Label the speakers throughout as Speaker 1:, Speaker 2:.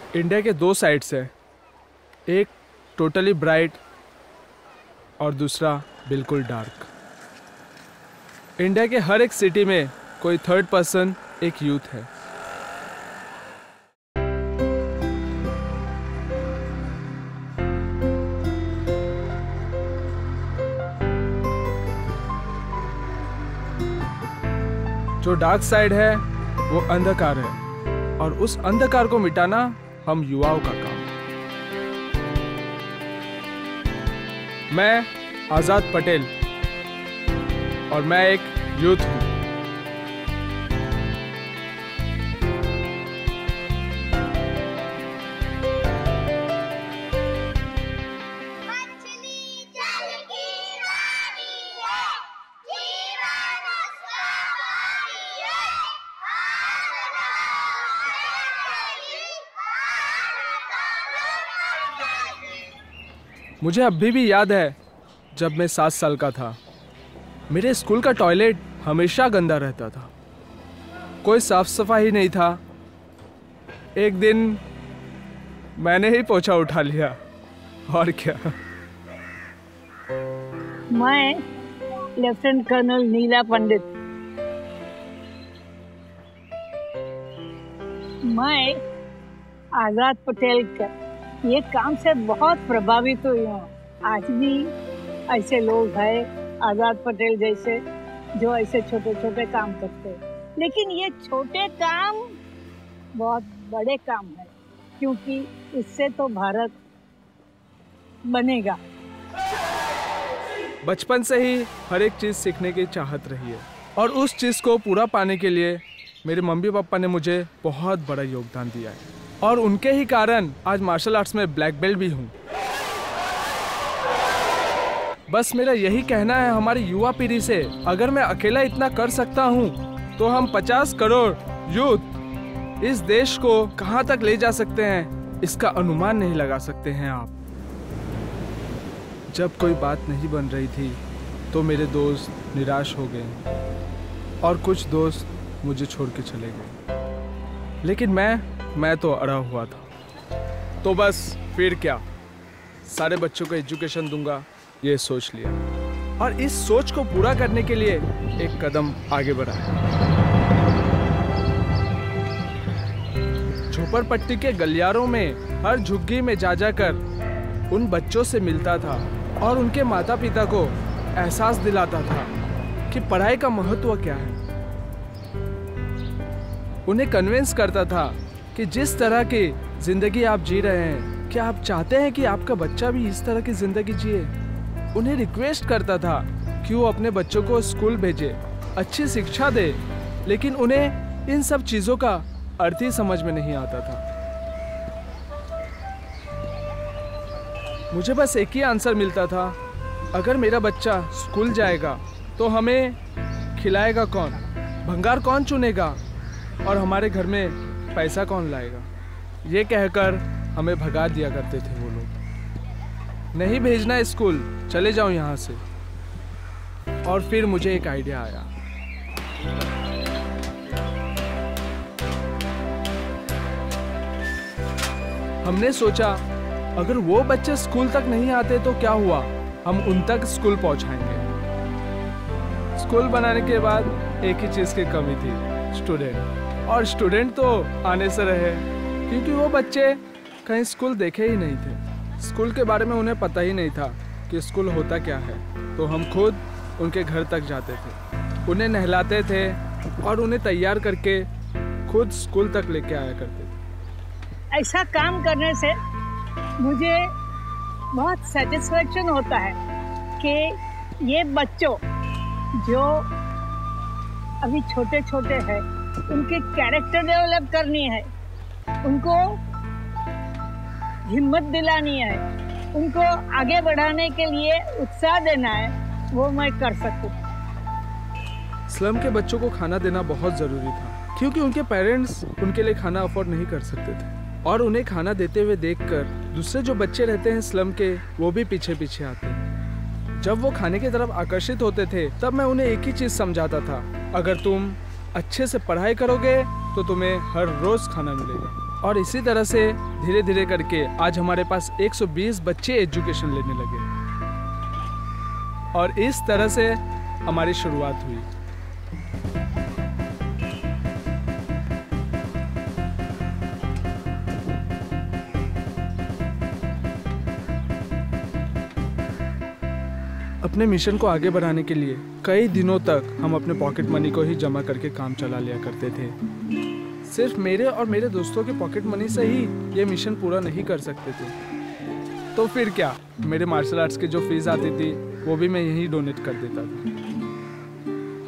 Speaker 1: India के दो sides है, एक टोटली ब्राइट और दूसरा बिल्कुल डार्क। इंडिया के हर एक सिटी में कोई थर्ड पर्सन एक यूथ है। जो डार्क साइड है वो अंधकार है और उस अंधकार को मिटाना हम युवाओं का काम। मैं आजाद पटेल और मैं एक यूथ हूँ। मुझे अभी भी याद है जब मैं 7 साल का था, मेरे स्कूल का टॉयलेट हमेशा गंदा रहता था, कोई साफ सफाई नहीं था। एक दिन मैंने ही पोछा उठा लिया और क्या।
Speaker 2: मैं लेफ्टिनेंट कर्नल नीला पंडित, मैं आजाद पटेल का ये काम से बहुत प्रभावित हुई हूँ। आज भी ऐसे लोग हैं आजाद पटेल जैसे जो ऐसे छोटे छोटे काम करते हैं, लेकिन ये छोटे काम बहुत बड़े काम है, क्योंकि इससे तो भारत बनेगा।
Speaker 1: बचपन से ही हर एक चीज़ सीखने की चाहत रही है और उस चीज़ को पूरा पाने के लिए मेरे मम्मी पापा ने मुझे बहुत बड़ा योगदान दिया है और उनके ही कारण आज मार्शल आर्ट्स में ब्लैक बेल्ट भी हूँ। बस मेरा यही कहना है हमारी युवा पीढ़ी से, अगर मैं अकेला इतना कर सकता हूँ तो हम 50 करोड़ यूथ इस देश को कहाँ तक ले जा सकते हैं, इसका अनुमान नहीं लगा सकते हैं आप। जब कोई बात नहीं बन रही थी तो मेरे दोस्त निराश हो गए और कुछ दोस्त मुझे छोड़ के चले गए, लेकिन मैं तो अड़ा हुआ था। तो बस फिर क्या, सारे बच्चों को एजुकेशन दूंगा ये सोच लिया और इस सोच को पूरा करने के लिए एक कदम आगे बढ़ा। झोपड़पट्टी के गलियारों में हर झुग्गी में जा जाकर उन बच्चों से मिलता था और उनके माता पिता को एहसास दिलाता था कि पढ़ाई का महत्व क्या है। उन्हें कन्विंस करता था कि जिस तरह की जिंदगी आप जी रहे हैं, क्या आप चाहते हैं कि आपका बच्चा भी इस तरह की जिंदगी जिए। उन्हें रिक्वेस्ट करता था कि वो अपने बच्चों को स्कूल भेजे, अच्छी शिक्षा दे, लेकिन उन्हें इन सब चीज़ों का अर्थ ही समझ में नहीं आता था। मुझे बस एक ही आंसर मिलता था, अगर मेरा बच्चा स्कूल जाएगा तो हमें खिलाएगा कौन, भंगार कौन चुनेगा और हमारे घर में पैसा कौन लाएगा। ये कहकर हमें भगा दिया करते थे वो लोग। नहीं भेजना स्कूल, चले जाओ यहाँ से। और फिर मुझे एक आइडिया आया। हमने सोचा अगर वो बच्चे स्कूल तक नहीं आते तो क्या हुआ, हम उन तक स्कूल पहुंचाएंगे। स्कूल बनाने के बाद एक ही चीज की कमी थी, स्टूडेंट। और स्टूडेंट तो आने से रहे, क्योंकि वो बच्चे कहीं स्कूल देखे ही नहीं थे। स्कूल के बारे में उन्हें पता ही नहीं था कि स्कूल होता क्या है। तो हम खुद उनके घर तक जाते थे, उन्हें नहलाते थे और उन्हें तैयार करके खुद स्कूल तक लेके आया करते थे।
Speaker 2: ऐसा काम करने से मुझे बहुत सेटिस्फेक्शन होता है कि ये बच्चों जो अभी छोटे छोटे हैं, उनके कैरेक्टर डेवलप करनी है, उनको हिम्मत दिलानी है, उनको आगे बढ़ाने के लिए उत्साह देना है, वो मैं कर सकूं।
Speaker 1: स्लम के बच्चों को खाना देना बहुत ज़रूरी था, क्योंकि उनके पेरेंट्स उनके लिए खाना अफोर्ड नहीं कर सकते थे और उन्हें खाना देते हुए देखकर दूसरे जो बच्चे रहते हैं स्लम के, वो भी पीछे पीछे आते हैं। जब वो खाने की तरफ आकर्षित होते थे तब मैं उन्हें एक ही चीज़ समझाता था, अगर तुम अच्छे से पढ़ाई करोगे तो तुम्हें हर रोज़ खाना मिलेगा। और इसी तरह से धीरे धीरे करके आज हमारे पास 120 बच्चे एजुकेशन लेने लगे और इस तरह से हमारी शुरुआत हुई। अपने मिशन को आगे बढ़ाने के लिए कई दिनों तक हम अपने पॉकेट मनी को ही जमा करके काम चला लिया करते थे। सिर्फ मेरे और मेरे दोस्तों के पॉकेट मनी से ही ये मिशन पूरा नहीं कर सकते थे, तो फिर क्या, मेरे मार्शल आर्ट्स की जो फीस आती थी वो भी मैं यहीं डोनेट कर देता था।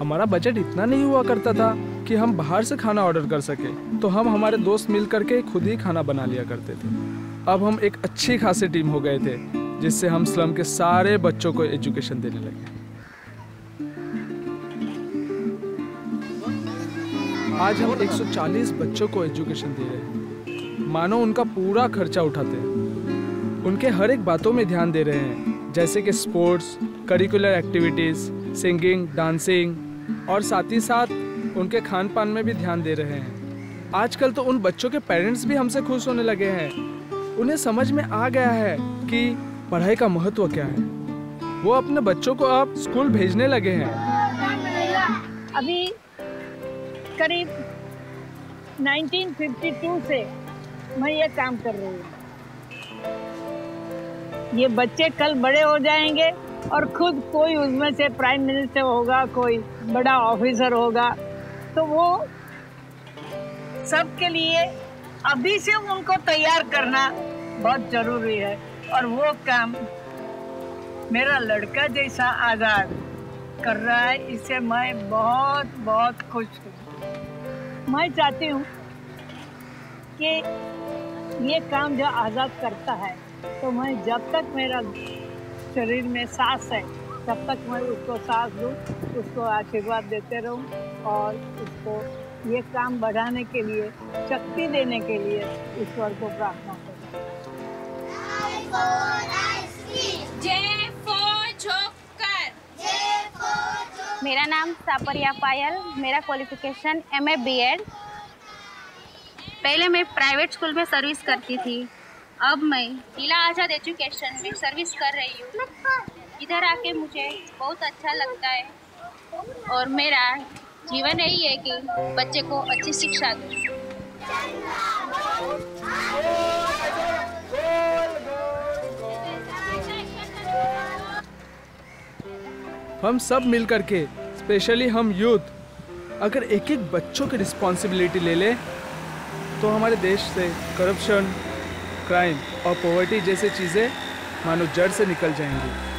Speaker 1: हमारा बजट इतना नहीं हुआ करता था कि हम बाहर से खाना ऑर्डर कर सके, तो हम हमारे दोस्त मिल करके खुद ही खाना बना लिया करते थे। अब हम एक अच्छी खासी टीम हो गए थे, जिससे हम स्लम के सारे बच्चों को एजुकेशन देने लगे। आज हम 140 बच्चों को एजुकेशन दे रहे हैं, मानो उनका पूरा खर्चा उठाते हैं। उनके हर एक बातों में ध्यान दे रहे हैं, जैसे कि sports, curricular activities, singing, dancing और साथ ही साथ उनके खान पान में भी ध्यान दे रहे हैं। आजकल तो उन बच्चों के पेरेंट्स भी हमसे खुश होने लगे हैं। उन्हें समझ में आ गया है कि पढ़ाई का महत्व क्या है। वो अपने बच्चों को अब स्कूल भेजने लगे हैं।
Speaker 2: अभी करीब 1952 से मैं ये काम कर रही हूँ। ये बच्चे कल बड़े हो जाएंगे और खुद कोई उसमें से प्राइम मिनिस्टर होगा, कोई बड़ा ऑफिसर होगा, तो वो सबके लिए अभी से उनको तैयार करना बहुत जरूरी है। और वो काम मेरा लड़का जैसा आज़ाद कर रहा है, इससे मैं बहुत बहुत खुश हूँ। मैं चाहती हूँ कि ये काम जो आज़ाद करता है, तो मैं जब तक मेरा शरीर में सांस है तब तक मैं उसको सांस दूँ, उसको आशीर्वाद देते रहूँ और उसको ये काम बढ़ाने के लिए, शक्ति देने के लिए ईश्वर को प्रार्थना करूँ।
Speaker 3: मेरा नाम सापरिया पायल, मेरा क्वालिफिकेशन MA BEd। पहले मैं प्राइवेट स्कूल में सर्विस करती थी, अब मैं जिला आज़ाद एजुकेशन में सर्विस कर रही हूँ। इधर आके मुझे बहुत अच्छा लगता है और मेरा जीवन यही है कि बच्चे को अच्छी शिक्षा दूँ।
Speaker 1: हम सब मिल करके, स्पेशली हम यूथ, अगर एक एक बच्चों की रिस्पॉन्सिबिलिटी ले ले, तो हमारे देश से करप्शन, क्राइम और पॉवर्टी जैसी चीज़ें मानो जड़ से निकल जाएंगी।